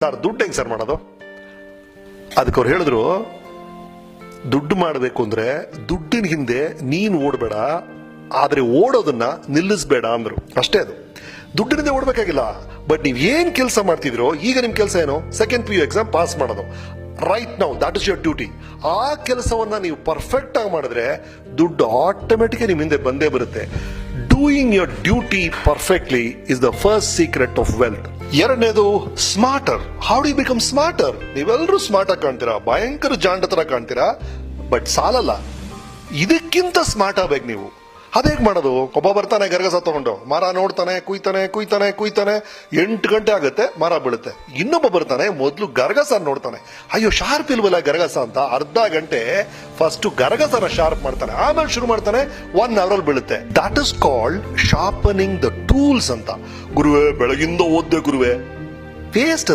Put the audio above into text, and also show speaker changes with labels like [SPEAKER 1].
[SPEAKER 1] Sir ದುಡ್ಡು ಹೆಂಗ್ sir ಮಾಡೋದು? ಅದಕ್ಕೆ ಅವ್ರು ಹೇಳಿದ್ರು, ದುಡ್ಡು ಮಾಡಬೇಕು ಅಂದ್ರೆ ದುಡ್ಡಿನ ಹಿಂದೆ ನೀನು ಓಡಬೇಡ, ಆದ್ರೆ ಓಡೋದನ್ನ ನಿಲ್ಲಿಸಬೇಡ ಅಂದ್ರು. ಅಷ್ಟೇ, ಅದು ದುಡ್ಡಿನಿಂದ ಓಡಬೇಕಾಗಿಲ್ಲ. ಬಟ್ ನೀವ್ ಏನ್ ಕೆಲಸ ಮಾಡ್ತಿದ್ರೋ, ಈಗ ನಿಮ್ ಕೆಲಸ ಏನು? ಸೆಕೆಂಡ್ PU ಎಕ್ಸಾಮ್ ಪಾಸ್ ಮಾಡೋದು. Right now that is your duty. ಆ ಕೆಲಸವನ್ನ ನೀವು ಪರ್ಫೆಕ್ಟ್ ಆಗಿ ಮಾಡಿದ್ರೆ ದುಡ್ಡು ಆಟೋಮೆಟಿಕ್ ನಿಮ್ ಹಿಂದೆ ಬಂದೇ ಬರುತ್ತೆ. Doing your duty perfectly is the first secret of wealth. ಎರಡನೇದು smarter. How do you become smarter? ನೀವೆಲ್ಲರೂ ಸ್ಮಾರ್ಟ್ ಆಗಿ ಕಾಣ್ತೀರಾ, ಭಯಂಕರ ಜಾಂಡ ತರ ಕಾಣ್ತೀರಾ, ಬಟ್ ಸಾಲಲ್ಲ, ಇದಕ್ಕಿಂತ ಸ್ಮಾರ್ಟ್ ಆಗ್ಬೇಕು ನೀವು. ಅದೇಗ್ ಮಾಡೋದು? ಒಬ್ಬ ಬರ್ತಾನೆ ಗರಗಸ ತಗೊಂಡು, ಮರ ನೋಡ್ತಾನೆ, ಕುಯ್ತಾನೆ 8 ಗಂಟೆ ಆಗುತ್ತೆ, ಮರ ಬೀಳುತ್ತೆ. ಇನ್ನೊಬ್ಬ ಬರ್ತಾನೆ, ಮೊದ್ಲು ಗರಗಸ ನೋಡ್ತಾನೆ, ಅಯ್ಯೋ ಶಾರ್ಪ್ ಇಲ್ವಲ್ಲ ಗರಗಸ ಅಂತ, ಅರ್ಧ ಗಂಟೆ ಫಸ್ಟ್ ಗರಗಸನ ಶಾರ್ಪ್ ಮಾಡ್ತಾನೆ, ಆಮೇಲೆ ಶುರು ಮಾಡ್ತಾನೆ, 1 hour ಬೀಳುತ್ತೆ. That is called sharpening the tools ಅಂತ. ಗುರುವೆ ಬೆಳಗಿಂದ ಓದ್ದೆ ಗುರುವೆ, ವೇಸ್ಟ್ ಅದು.